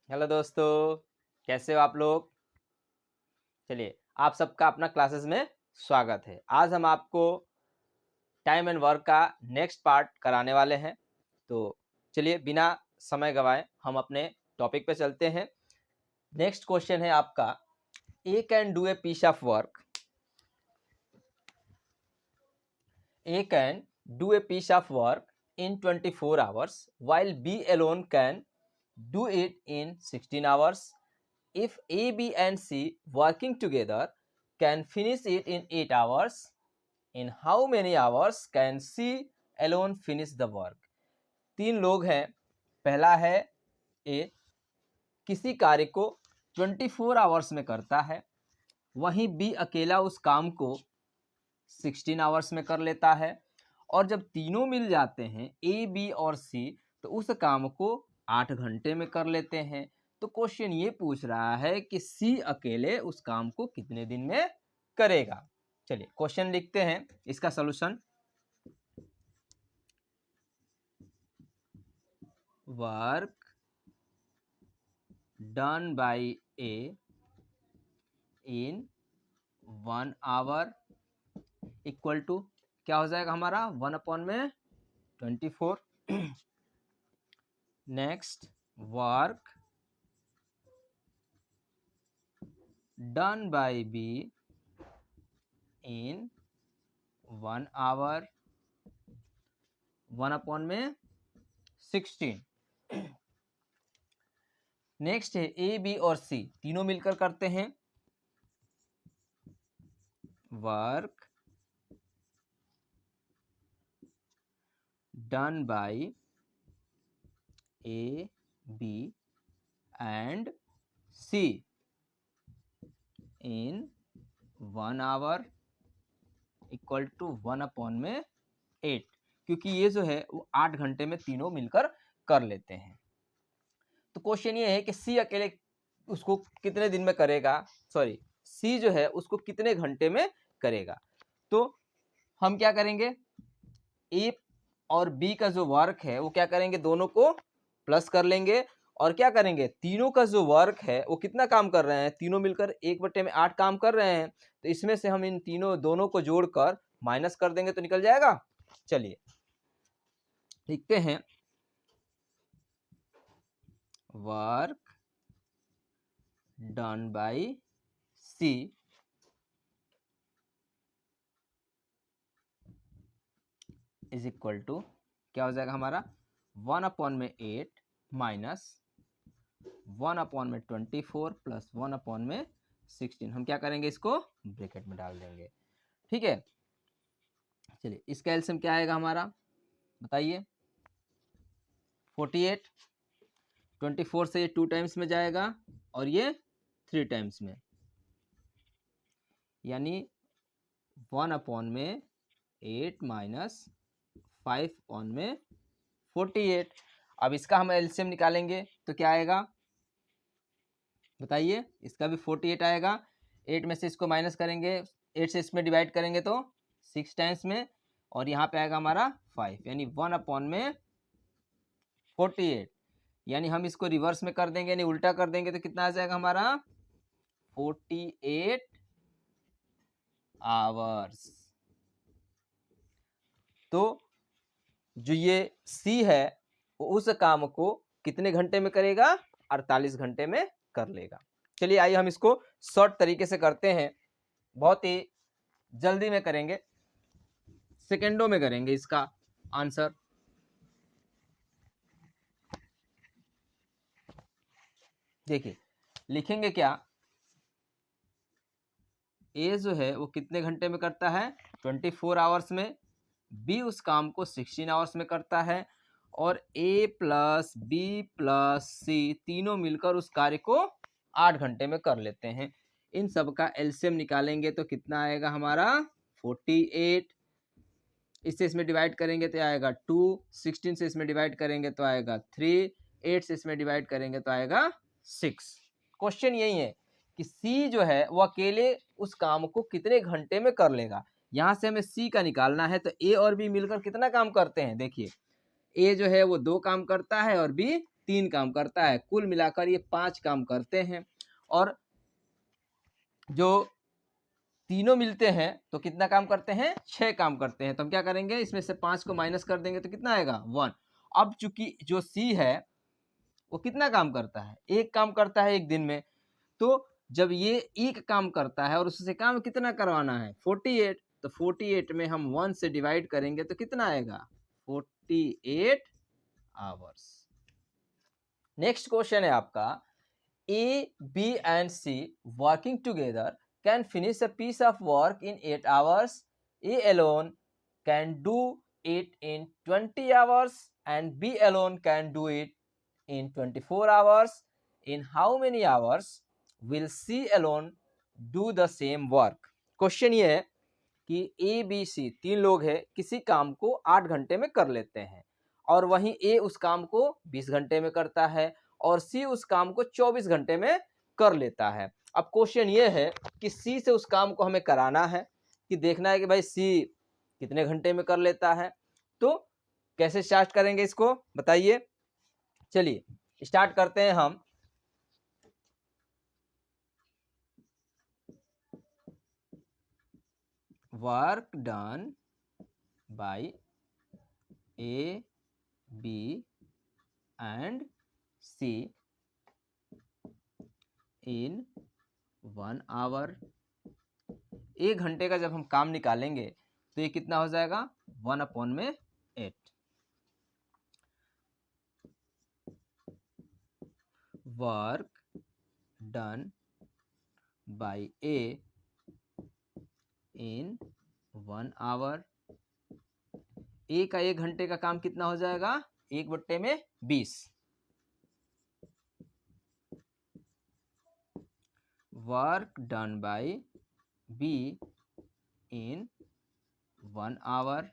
Hello दोस्तों, कैसे हो आप लोग? चलिए, आप सबका अपना क्लासेस में स्वागत है। आज हम आपको टाइम एंड वर्क का नेक्स्ट पार्ट कराने वाले हैं। तो चलिए बिना समय गवाए हम अपने टॉपिक पे चलते हैं। नेक्स्ट क्वेश्चन है आपका, A can do a piece of work. A can do a piece of work in 24 hours while B alone can do it in 16 hours. If A, B and C working together can finish it in 8 hours, in how many hours can C alone finish the work? तीन लोग हैं। पहला है A, किसी कार्य को 24 hours में करता है, वहीं B अकेला उस काम को 16 आवर्स में कर लेता है। और जब तीनों मिल जाते हैं ए, बी और सी, तो उस काम को 8 घंटे में कर लेते हैं। तो क्वेश्चन ये पूछ रहा है कि सी अकेले उस काम को कितने दिन में करेगा। चलिए क्वेश्चन लिखते हैं, इसका solution. Work done by A in 1 hour equal to क्या हो जाएगा हमारा 1/24। Next, work done by B in 1 hour 1/16। Next है ए, बी और सी, तीनों मिलकर करते हैं। Work done by A, B and C in 1 hour equal to 1/8, क्योंकि ये जो है वो 8 घंटे में तीनों मिलकर कर लेते हैं। तो क्वेश्चन ये है कि सी अकेले उसको कितने दिन में करेगा, सॉरी सी जो है उसको कितने घंटे में करेगा। तो हम क्या करेंगे, ए और बी का जो वर्क है वो क्या करेंगे, दोनों को प्लस कर लेंगे। और क्या करेंगे, तीनों का जो वर्क है वो कितना काम कर रहे हैं, तीनों मिलकर 1/8 काम कर रहे हैं। तो इसमें से हम इन तीनों दोनों को जोड़कर माइनस कर देंगे तो निकल जाएगा। चलिए लिखते हैं, work done by C is equal to क्या हो जाएगा हमारा 1/8 माइनस 1/24 प्लस 1/16। हम क्या करेंगे, इसको ब्रैकेट में डाल देंगे। ठीक है, चलिए इसका एलसीएम क्या आएगा हमारा, बताइए। 48, 24 से ये 2 टाइम्स में जाएगा और ये 3 टाइम्स में, यानी 1/8 माइनस 5/48। अब इसका हम एलसीएम निकालेंगे तो क्या आएगा, बताइए। इसका भी 48 आएगा। 8 में से इसको माइनस करेंगे, 8 से इसमें डिवाइड करेंगे तो 6 टाइम्स में, और यहाँ पे आएगा हमारा 5, यानी 1/48। यानी हम इसको रिवर्स में कर देंगे, यानी उल्टा कर देंगे तो कितना आ जाएगा हमारा 48 आवर्स। तो जो ये सी है वो उस काम को कितने घंटे में करेगा, 48 घंटे में कर लेगा। चलिए आइए हम इसको शॉर्ट तरीके से करते हैं, बहुत ही जल्दी में करेंगे, सेकेंडों में करेंगे इसका आंसर। देखिए लिखेंगे क्या, ए जो है वो कितने घंटे में करता है 24 आवर्स में, बी उस काम को 16 आवर्स में करता है, और ए प्लस बी प्लस सी तीनों मिलकर उस कार्य को 8 घंटे में कर लेते हैं। इन सब का एलसीएम निकालेंगे तो कितना आएगा हमारा 48। इससे इसमें डिवाइड करेंगे तो आएगा 2, 16 से इसमें डिवाइड करेंगे तो आएगा 3, 8 से इसमें डिवाइड करेंगे तो आएगा 6। क्वेश्चन यही है कि सी जो है वो अकेले उस काम को कितने घंटे में कर लेगा। यहाँ से हमें सी का निकालना है, तो ए और बी मिलकर कितना काम करते हैं, देखिए ए जो है वो 2 काम करता है और बी 3 काम करता है। कुल मिलाकर ये 5 काम करते हैं और जो तीनों मिलते हैं तो कितना काम करते हैं, 6 काम करते हैं। तो हम क्या करेंगे, इसमें से 5 को माइनस कर देंगे तो कितना आएगा 1। अब चूंकि जो सी है वो कितना काम करता है, 1 काम करता है एक दिन में। तो जब ये 1 काम करता है और उससे काम कितना करवाना है 48, तो 48 में हम 1 से डिवाइड करेंगे तो कितना आएगा 48 आवर्स। नेक्स्ट क्वेश्चन है आपका, A B and C working together can finish a piece of work in 8 hours. A alone can do it in 20 hours and B alone can do it in 24 hours. In how many hours will C alone do the same work? Question ये है कि A B C 3 लोग हैं, किसी काम को 8 घंटे में कर लेते हैं और वहीं ए उस काम को 20 घंटे में करता है और सी उस काम को 24 घंटे में कर लेता है। अब क्वेश्चन ये है कि सी से उस काम को हमें कराना है, कि देखना है कि भाई सी कितने घंटे में कर लेता है। तो कैसे स्टार्ट करेंगे इसको बताइए। चलिए स्टार्ट करते हैं हम। Work done by A B and C in 1 hour। 1 घंटे का जब हम काम निकालेंगे तो ये कितना हो जाएगा 1/8। Work done by A in 1 hour। ए का 1 घंटे का काम कितना हो जाएगा 1/20। Work done by B in 1 hour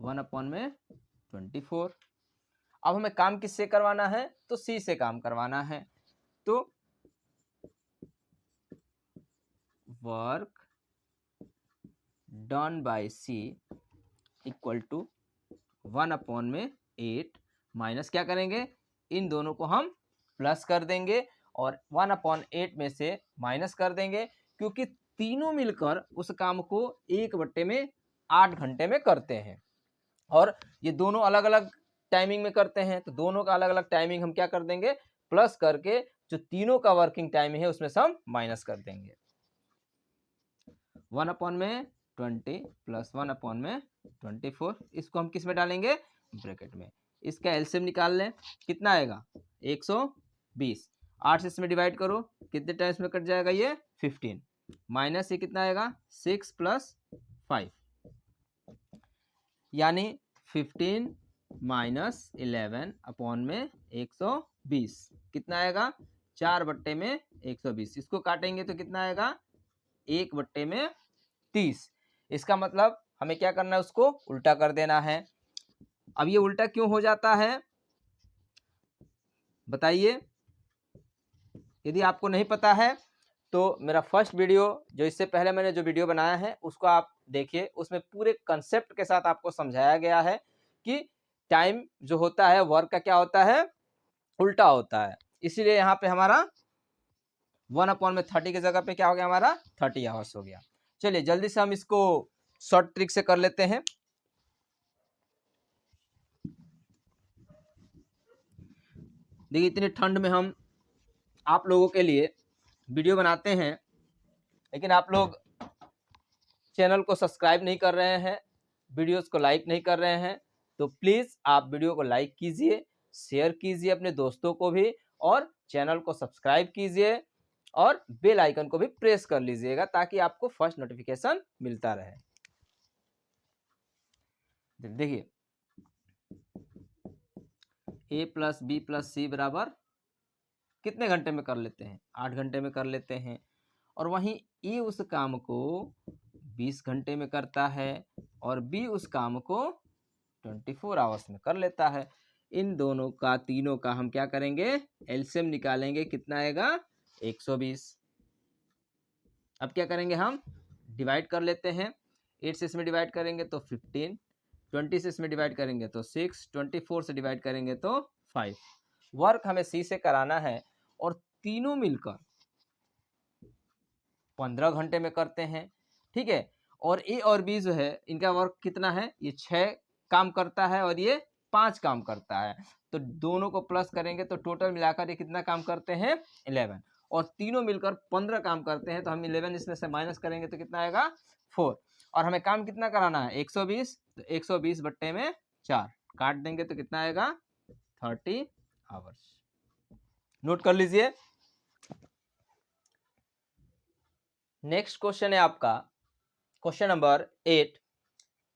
1/24। अब हमें काम किससे करवाना है, तो सी से काम करवाना है। तो work done by C equal to 1/8 minus क्या करेंगे, इन दोनों को हम प्लस कर देंगे और 1/8 में से माइनस कर देंगे, क्योंकि तीनों मिलकर उस काम को 1/8 घंटे में करते हैं और ये दोनों अलग अलग टाइमिंग में करते हैं। तो दोनों का अलग अलग टाइमिंग हम क्या कर देंगे, प्लस करके जो तीनों का वर्किंग टाइम है उसमें से हम माइनस कर देंगे। 1/20 प्लस 1/24, इसको हम किस में डालेंगे, ब्रैकेट में। इसका एलसीएम निकाल लें, कितना आएगा 120। 8 से इसमें डिवाइड करो, कितने टाइम्स में कट जाएगा ये 15, माइनस ये कितना आएगा 6 + 5, यानी 15 - 11/120 कितना आएगा 4/120। इसको काटेंगे तो कितना आएगा 1/30। इसका मतलब हमें क्या करना है, उसको उल्टा कर देना है। अब ये उल्टा क्यों हो जाता है बताइए। यदि आपको नहीं पता है तो मेरा फर्स्ट वीडियो जो इससे पहले मैंने जो वीडियो बनाया है उसको आप देखिए, उसमें पूरे कंसेप्ट के साथ आपको समझाया गया है कि टाइम जो होता है वर्क का क्या होता है, उल्टा होता है। इसीलिए यहाँ पे हमारा 1/30 की जगह पे क्या हो गया, हमारा 30 आवर्स हो गया। चलिए जल्दी से हम इसको शॉर्ट ट्रिक से कर लेते हैं। देखिए इतनी ठंड में हम आप लोगों के लिए वीडियो बनाते हैं, लेकिन आप लोग चैनल को सब्सक्राइब नहीं कर रहे हैं, वीडियोस को लाइक नहीं कर रहे हैं। तो प्लीज़ आप वीडियो को लाइक कीजिए, शेयर कीजिए अपने दोस्तों को भी, और चैनल को सब्सक्राइब कीजिए और बेल आइकन को भी प्रेस कर लीजिएगा ताकि आपको फर्स्ट नोटिफिकेशन मिलता रहे। देखिए a + b + c बराबर कितने घंटे में कर लेते हैं, 8 घंटे में कर लेते हैं। और वहीं ए उस काम को 20 घंटे में करता है और बी उस काम को 24 आवर्स में कर लेता है। इन दोनों का, तीनों का हम क्या करेंगे, एलसीएम निकालेंगे, कितना आएगा 120। अब क्या करेंगे, हम डिवाइड कर लेते हैं। 8 से इसमें डिवाइड करेंगे तो 15, 20 से इसमें डिवाइड करेंगे तो 6, 24 से डिवाइड करेंगे तो 5। वर्क हमें सी से कराना है और तीनों मिलकर 15 घंटे में करते हैं, ठीक है। और ए और बी जो है इनका वर्क कितना है, ये 6 काम करता है और ये 5 काम करता है, तो दोनों को प्लस करेंगे तो टोटल मिलाकर ये कितना काम करते हैं 11, और तीनों मिलकर 15 काम करते हैं, तो हम 11 इसमें से माइनस करेंगे तो कितना आएगा 4। और हमें काम कितना कराना है 120, तो 120 बट्टे में 4 काट देंगे तो कितना आएगा 30 आवर्स। नोट कर लीजिए। नेक्स्ट क्वेश्चन है आपका question number 8।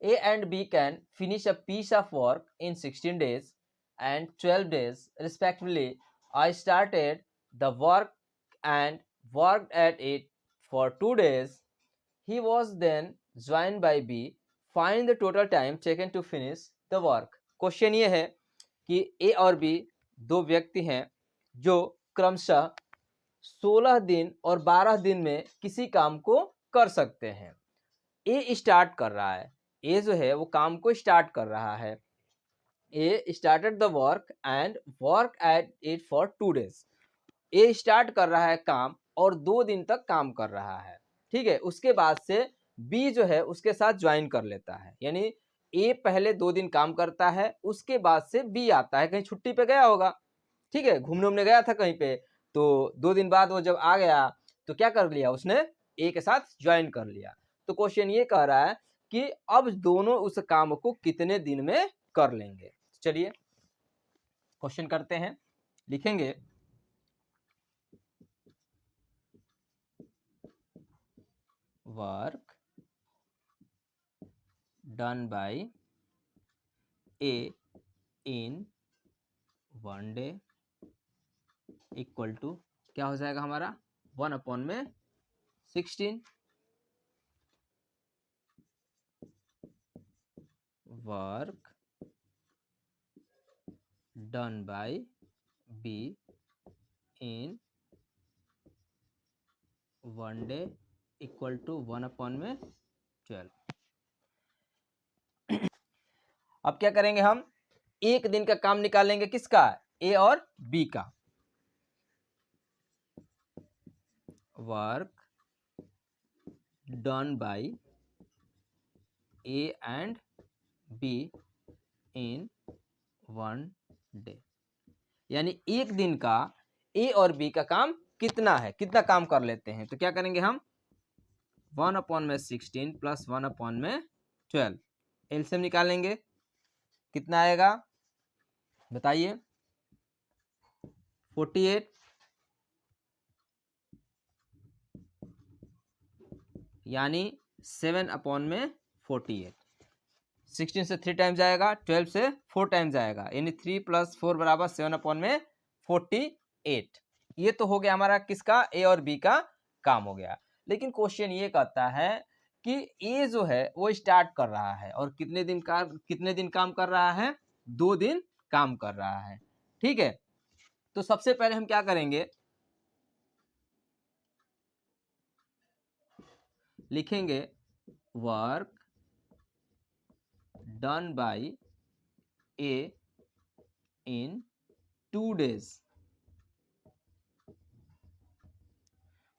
A and B can finish a piece of work in 16 days and 12 days respectively. I started the work and worked at it for 2 days. He was then joined by B. Find the total time taken to finish the work. Question ये है कि A और B दो व्यक्ति हैं जो क्रमशः 16 दिन और 12 दिन में किसी काम को कर सकते हैं। ए स्टार्ट कर रहा है, ए जो है वो काम को स्टार्ट कर रहा है। A started the work and work at it for 2 days. A start कर रहा है काम और 2 दिन तक काम कर रहा है, ठीक है। उसके बाद से बी जो है उसके साथ ज्वाइन कर लेता है, यानी ए पहले 2 दिन काम करता है, उसके बाद से बी आता है, कहीं छुट्टी पे गया होगा, ठीक है, घूमने उमने गया था कहीं पे, तो 2 दिन बाद वो जब आ गया तो क्या कर लिया उसने, ए के साथ ज्वाइन कर लिया। तो क्वेश्चन ये कह रहा है कि अब दोनों उस काम को कितने दिन में कर लेंगे। चलिए क्वेश्चन करते हैं, लिखेंगे work done by A in 1 day equal to क्या हो जाएगा हमारा 1/16। Work done by B in 1 day equal to 1/12। अब क्या करेंगे हम, एक दिन का काम निकालेंगे, किसका, ए और बी का। Work done by A and B in 1 day, यानी एक दिन का ए और बी का काम कितना है, कितना काम कर लेते हैं। तो क्या करेंगे हम 1/16 प्लस 1/12 एलसीएम निकालेंगे, कितना आएगा बताइए 48, यानी 7/48। 16 से 3 टाइम्स आएगा, 12 से 4 टाइम्स आएगा, यानी 3 + 4 बराबर 7/48। ये तो हो गया हमारा किसका, ए और बी का काम हो गया। लेकिन क्वेश्चन ये कहता है कि ए जो है वो स्टार्ट कर रहा है और कितने दिन काम कर रहा है, 2 दिन काम कर रहा है, ठीक है। तो सबसे पहले हम क्या करेंगे, लिखेंगे work done by A in 2 days.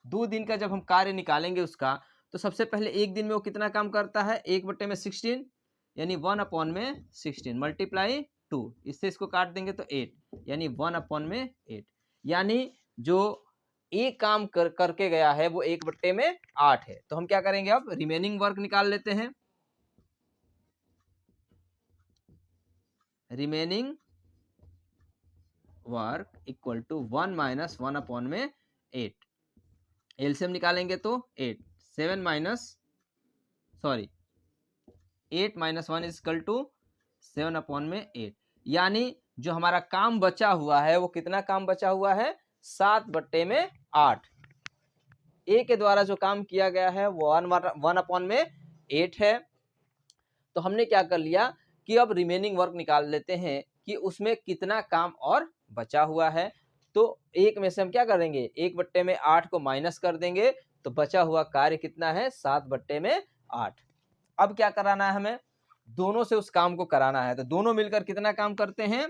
2 दिन का जब हम कार्य निकालेंगे उसका, तो सबसे पहले एक दिन में वो कितना काम करता है, 1/16, यानी 1/16 मल्टीप्लाई 2, इससे इसको काट देंगे तो 8, यानी 1/8, यानी जो एक काम करके गया है वो 1/8 है। तो हम क्या करेंगे, अब रिमेनिंग वर्क निकाल लेते हैं। Remaining work equal to 1 - 1/8। LCM निकालेंगे तो 8 - 1 इज इक्वल टू 7/8, यानी जो हमारा काम बचा हुआ है वो कितना काम बचा हुआ है, 7/8। ए के द्वारा जो काम किया गया है वो 1/8 है। तो हमने क्या कर लिया कि अब रिमेनिंग वर्क निकाल लेते हैं कि उसमें कितना काम और बचा हुआ है। तो एक में से हम क्या करेंगे, 1/8 को माइनस कर देंगे, तो बचा हुआ कार्य कितना है 7/8। अब क्या कराना है हमें, दोनों से उस काम को कराना है, तो दोनों मिलकर कितना काम करते हैं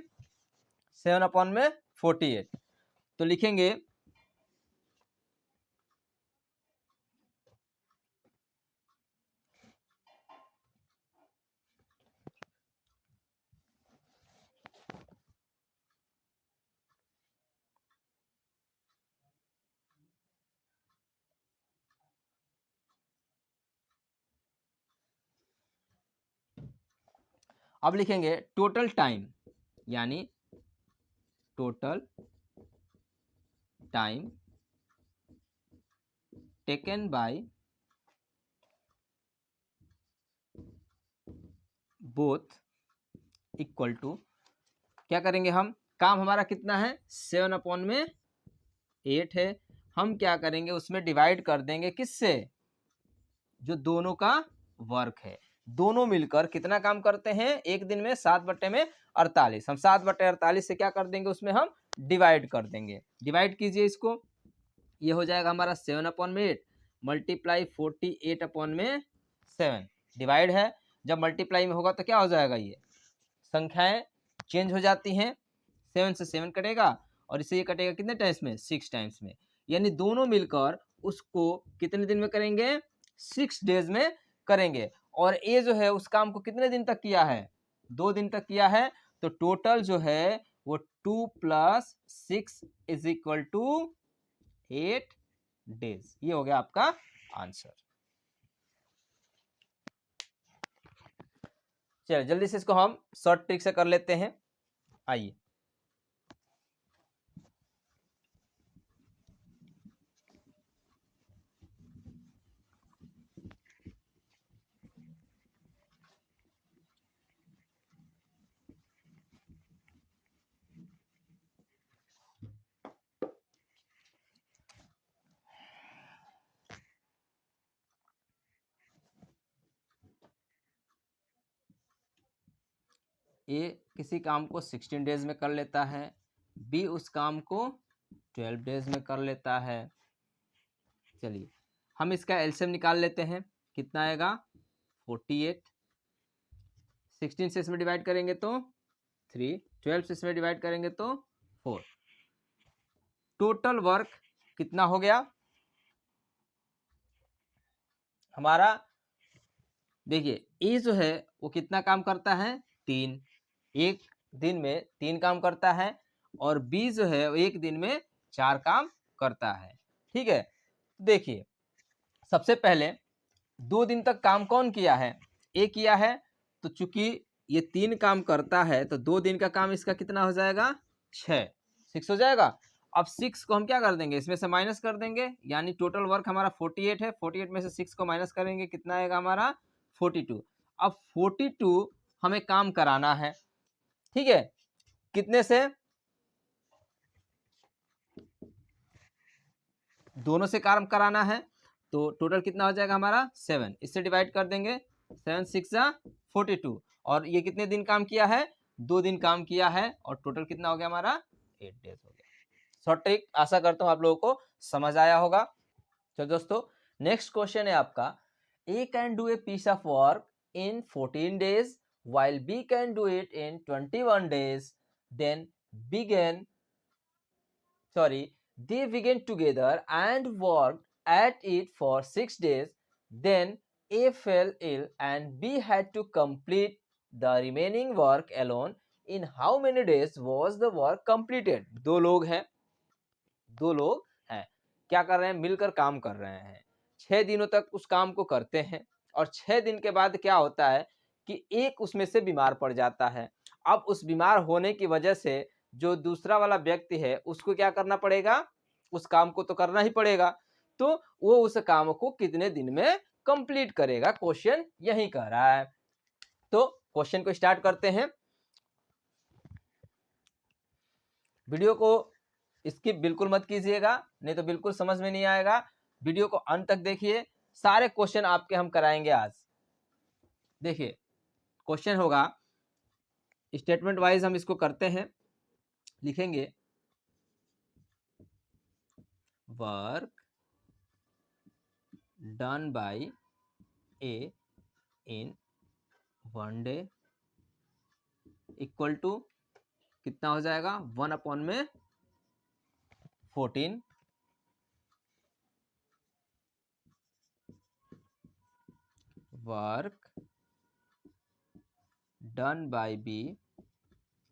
7/48। तो लिखेंगे अब लिखेंगे टोटल टाइम, यानी total time taken by both equal to, क्या करेंगे हम, काम हमारा कितना है 7/8 है, हम क्या करेंगे उसमें डिवाइड कर देंगे किससे, जो दोनों का वर्क है। दोनों मिलकर कितना काम करते हैं एक दिन में, 7/48। हम 7/48 से क्या कर देंगे, उसमें हम डिवाइड कर देंगे। डिवाइड कीजिए इसको, ये हो जाएगा हमारा 7/8 मल्टीप्लाई 48/7। डिवाइड है, जब मल्टीप्लाई में होगा तो क्या हो जाएगा, ये संख्याएं चेंज हो जाती हैं, 7 से 7 कटेगा और इसे ये कटेगा कितने टाइम्स में, 6 टाइम्स में। यानी दोनों मिलकर उसको कितने दिन में करेंगे, 6 डेज में करेंगे। और ये जो है उस काम को कितने दिन तक किया है, 2 दिन तक किया है। तो टोटल जो है वो 2 + 6 = 8 डेज। ये हो गया आपका आंसर। चलिए जल्दी से इसको हम शॉर्ट ट्रिक से कर लेते हैं, आइए। ए किसी काम को 16 डेज में कर लेता है, बी उस काम को 12 डेज में कर लेता है। चलिए हम इसका एलसीएम निकाल लेते हैं, कितना आएगा 48। 16 से इसमें डिवाइड करेंगे तो 3, 12 से इसमें डिवाइड करेंगे तो 4। टोटल वर्क कितना हो गया हमारा, देखिए ए जो है वो कितना काम करता है, 3, एक दिन में 3 काम करता है। और बी जो है वो एक दिन में 4 काम करता है। ठीक है, देखिए सबसे पहले 2 दिन तक काम कौन किया है, ए किया है। तो चूंकि ये 3 काम करता है तो 2 दिन का काम इसका कितना हो जाएगा, 6 हो जाएगा। अब 6 को हम क्या कर देंगे, इसमें से माइनस कर देंगे, यानी टोटल वर्क हमारा 48 है। 48 में से 6 को माइनस करेंगे, कितना आएगा हमारा 42। अब 42 हमें काम कराना है, ठीक है, कितने से, दोनों से काम कराना है। तो टोटल कितना हो जाएगा हमारा 7, इससे डिवाइड कर देंगे, 7 6 42। और ये कितने दिन काम किया है, 2 दिन काम किया है। और टोटल कितना हो गया हमारा 8 डेज हो गया। शॉर्ट ट्रिक आशा करता हूँ आप लोगों को समझ आया होगा। तो दोस्तों नेक्स्ट क्वेश्चन है आपका, A can do a piece of work in 14 days while B can do it in 21 days, then begin they began together and worked at it for 6 days. Then A fell ill and B had to complete the remaining work alone. In how many days was the work completed? दो लोग हैं, क्या कर रहे हैं, मिलकर काम कर रहे हैं, 6 दिनों तक उस काम को करते हैं। और 6 दिन के बाद क्या होता है कि एक उसमें से बीमार पड़ जाता है। अब उस बीमार होने की वजह से जो दूसरा वाला व्यक्ति है उसको क्या करना पड़ेगा, उस काम को तो करना ही पड़ेगा। तो वो उस काम को कितने दिन में कंप्लीट करेगा, क्वेश्चन यही कह रहा है। तो क्वेश्चन को स्टार्ट करते हैं। वीडियो को स्किप बिल्कुल मत कीजिएगा, नहीं तो बिल्कुल समझ में नहीं आएगा। वीडियो को अंत तक देखिए, सारे क्वेश्चन आपके हम कराएंगे आज। देखिए क्वेश्चन होगा, स्टेटमेंट वाइज हम इसको करते हैं, लिखेंगे work done by A in 1 day equal to कितना हो जाएगा 1/14 work done by B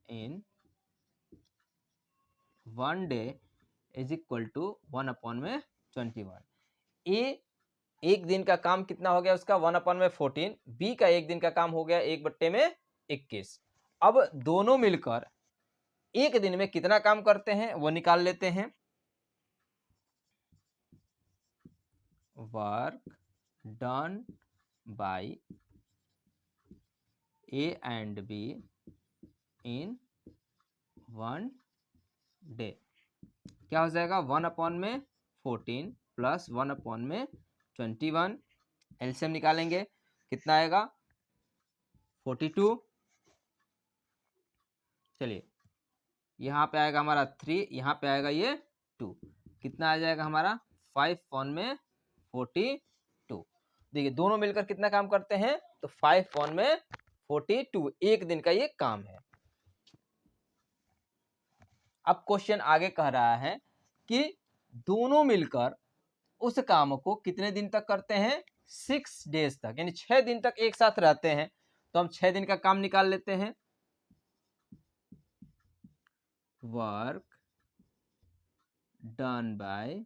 in 1 day is equal to 1/21। A एक दिन का काम कितना हो गया उसका 1/14, बी का एक दिन का काम हो गया 1/21। अब दोनों मिलकर एक दिन में कितना काम करते हैं वो निकाल लेते हैं। Work done by A and B in 1 day क्या हो जाएगा 1/14 प्लस 1/21। एलसीएम निकालेंगे कितना आएगा 42। चलिए यहाँ पे आएगा हमारा 3, यहाँ पे आएगा ये 2, कितना आ जाएगा हमारा 5/42। देखिए दोनों मिलकर कितना काम करते हैं तो 5/42 एक दिन का ये काम है। अब क्वेश्चन आगे कह रहा है कि दोनों मिलकर उस काम को कितने दिन तक करते हैं 6 डेज तक, यानी 6 दिन तक एक साथ रहते हैं। तो हम 6 दिन का काम निकाल लेते हैं। Work done by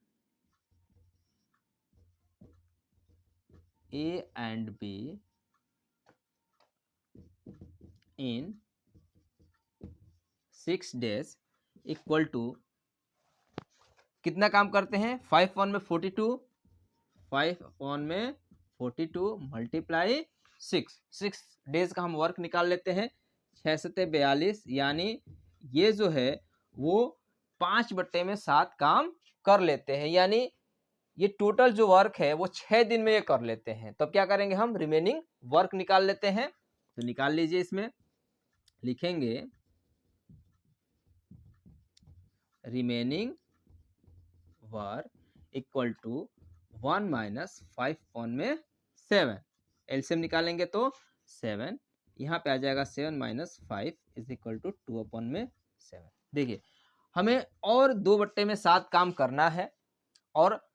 A and B in 6 days equal to कितना काम करते हैं 5/42 मल्टीप्लाई 6 डेज का हम वर्क निकाल लेते हैं। 6×42 यानी ये जो है वो 5/7 काम कर लेते हैं, यानी ये टोटल जो वर्क है वो 6 दिन में ये कर लेते हैं। तो क्या करेंगे हम रिमेनिंग वर्क निकाल लेते हैं। तो निकाल लीजिए, इसमें लिखेंगे remaining work equal to 1 minus 5/7। LCM निकालेंगे तो 7, यहाँ पे आ जाएगा 7 माइनस 5 इज इक्वल टू 2/7। देखिए हमें और 2/7 काम करना है और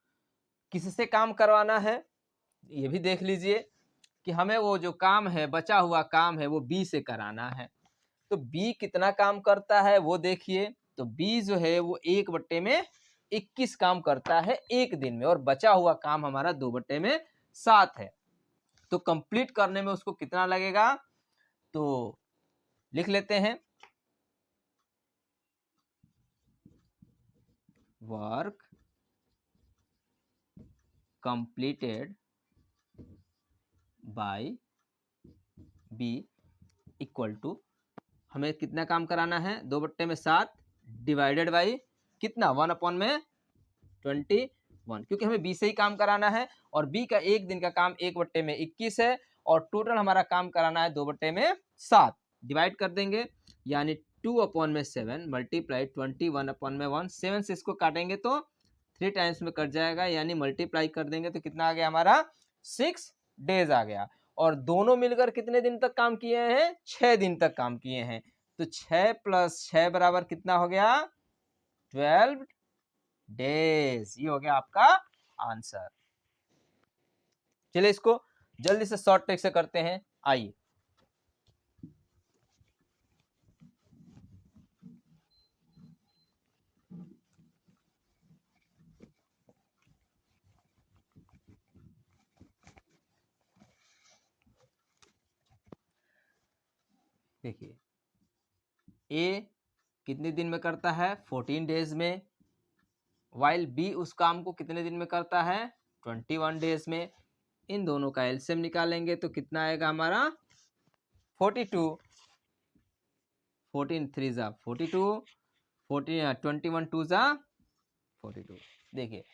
किससे काम करवाना है ये भी देख लीजिए कि हमें वो जो काम है बचा हुआ काम है वो बी से कराना है। तो बी कितना काम करता है वो देखिए। तो बी जो है वो 1/21 काम करता है एक दिन में और बचा हुआ काम हमारा 2/7 है। तो कंप्लीट करने में उसको कितना लगेगा तो लिख लेते हैं work completed by B equal to हमें कितना काम कराना है 2/7 डिवाइडेड बाई कितना 1/21, क्योंकि हमें बी से ही काम कराना है और बी का एक दिन का काम 1/21 है और टोटल हमारा काम कराना है 2/7। डिवाइड कर देंगे यानी 2/7 मल्टीप्लाई 21/1, 7 से इसको काटेंगे तो 3 टाइम्स में कट जाएगा, यानी मल्टीप्लाई कर देंगे तो कितना आ गया हमारा 6 डेज आ गया। और दोनों मिलकर कितने दिन तक काम किए हैं 6 दिन तक काम किए हैं। तो 6 + 6 बराबर कितना हो गया 12 डेज। ये हो गया आपका आंसर। चलिए इसको जल्दी से शॉर्ट ट्रिक से करते हैं, आइए। देखिए ए कितने दिन में करता है 14 डेज में, वाइल बी उस काम को कितने दिन में करता है 21 डेज में। इन दोनों का एलसीएम निकालेंगे तो कितना आएगा हमारा 42, 14 3 जा 42, 21 2 जा 42। देखिए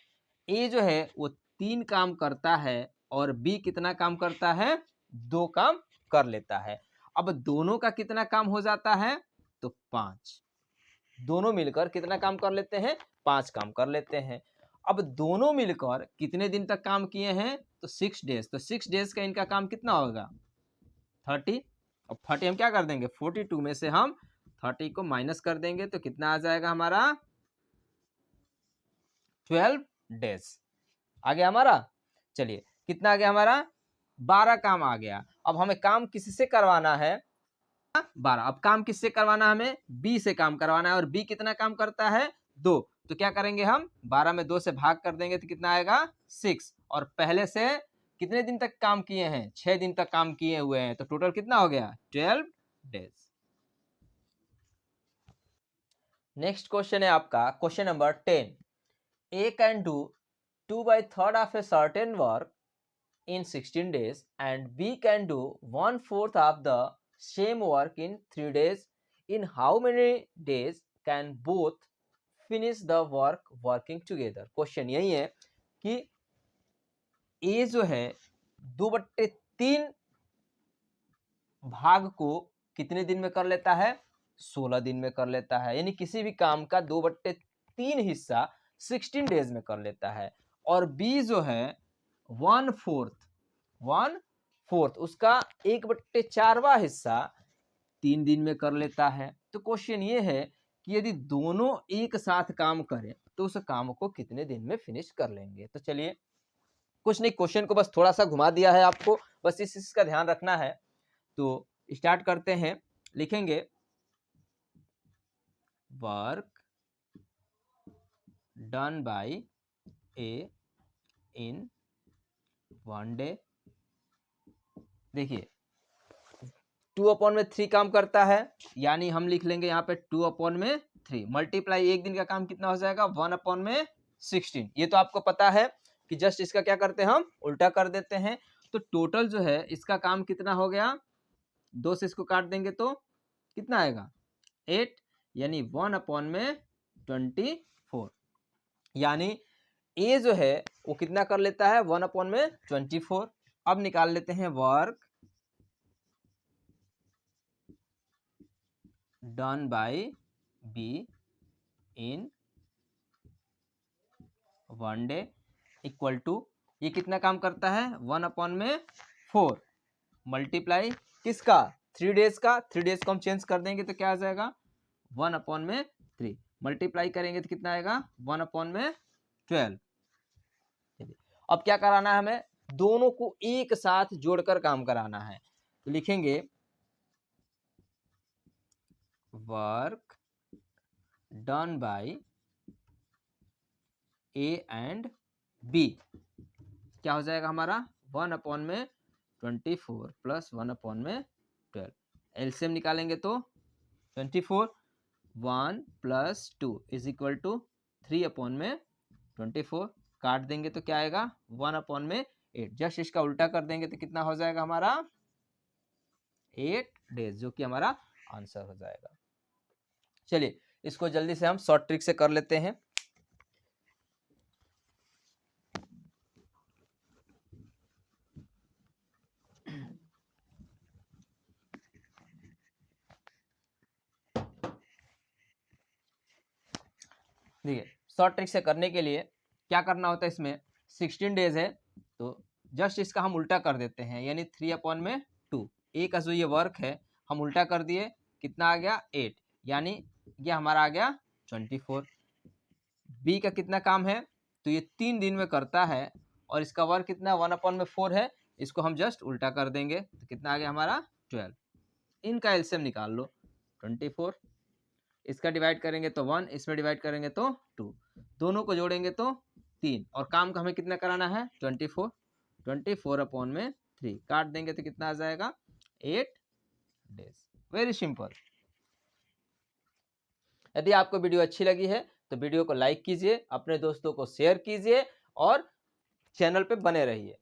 ए जो है वो 3 काम करता है और बी कितना काम करता है 2 काम कर लेता है। अब दोनों का कितना काम हो जाता है तो 5। दोनों मिलकर कितना काम कर लेते हैं 5 काम कर लेते हैं। अब दोनों मिलकर कितने दिन तक काम किए हैं तो 6 डेज। तो 6 डेज का इनका काम कितना होगा 30। अब 30 हम क्या कर देंगे 42 में से हम 30 को माइनस कर देंगे तो कितना आ जाएगा हमारा 12 डेज। आ गया हमारा। चलिए कितना आ गया हमारा 12 काम आ गया। अब हमें काम किससे करवाना है 12। अब काम किससे करवाना है हमें बी से काम करवाना है और बी कितना काम करता है 2। तो क्या करेंगे हम 12 में 2 से भाग कर देंगे तो कितना आएगा 6 और पहले से कितने दिन तक काम किए हैं 6 दिन तक काम किए हुए हैं तो टोटल कितना हो गया 12 डेज। नेक्स्ट क्वेश्चन है आपका question number 10। A can do 2/3 of a certain work in 16 days and B can do 1/4 of the same work in 3 days. In how many days can both finish the work working together? Question यही है कि A जो है 2/3 भाग को कितने दिन में कर लेता है 16 दिन में कर लेता है। यानी किसी भी काम का 2/3 हिस्सा 16 डेज में कर लेता है। और बी जो है 1/4 उसका 1/4वां हिस्सा 3 दिन में कर लेता है। तो क्वेश्चन ये है कि यदि दोनों एक साथ काम करें तो उस काम को कितने दिन में फिनिश कर लेंगे। तो चलिए कुछ नहीं, क्वेश्चन को बस थोड़ा सा घुमा दिया है आपको, बस इस चीज का ध्यान रखना है। तो स्टार्ट करते हैं। लिखेंगे work done by A in 1 day. देखिए 2/3 काम करता है यानी हम लिख लेंगे यहाँ पे 2/3 मल्टीप्लाई एक दिन का काम कितना हो जाएगा 1/16। ये तो आपको पता है कि जस्ट इसका क्या करते हैं हम उल्टा कर देते हैं। तो टोटल जो है इसका काम कितना हो गया 2 से इसको काट देंगे तो कितना आएगा 8 यानी 1/24। यानी ए जो है वो कितना कर लेता है 1/24। अब निकाल लेते हैं work done by B in 1 day equal to ये कितना काम करता है 1/4 मल्टीप्लाई किसका 3 डेज का। 3 डेज को हम चेंज कर देंगे तो क्या आ जाएगा 1/3 मल्टीप्लाई करेंगे तो कितना आएगा 1/12। अब क्या कराना है हमें दोनों को एक साथ जोड़कर काम कराना है। तो लिखेंगे work done by A and B क्या हो जाएगा हमारा 1/24 प्लस 1/12। एलसीएम निकालेंगे तो 24 1 + 2 = 3/24। काट देंगे तो क्या आएगा 1/8। जस्ट इसका उल्टा कर देंगे तो कितना हो जाएगा हमारा 8 डेज, जो कि हमारा आंसर हो जाएगा। चलिए इसको जल्दी से हम शॉर्ट ट्रिक से कर लेते हैं। देखिए शॉर्ट ट्रिक से करने के लिए क्या करना होता है, इसमें 16 डेज है तो जस्ट इसका हम उल्टा कर देते हैं, यानी 3/2। ए का जो ये वर्क है हम उल्टा कर दिए, कितना आ गया 8, यानी ये हमारा आ गया 24। बी का कितना काम है तो ये 3 दिन में करता है और इसका वर्क कितना 1/4 है, इसको हम जस्ट उल्टा कर देंगे तो कितना आ गया हमारा 12। इनका एलसीएम निकाल लो 24, इसका डिवाइड करेंगे तो 1, इसमें डिवाइड करेंगे तो 2, दोनों को जोड़ेंगे तो 3 और काम का हमें कितना कराना है 24। 24/3 काट देंगे तो कितना आ जाएगा 8 डेज। Very simple. यदि आपको वीडियो अच्छी लगी है तो वीडियो को लाइक कीजिए, अपने दोस्तों को शेयर कीजिए और चैनल पे बने रहिए।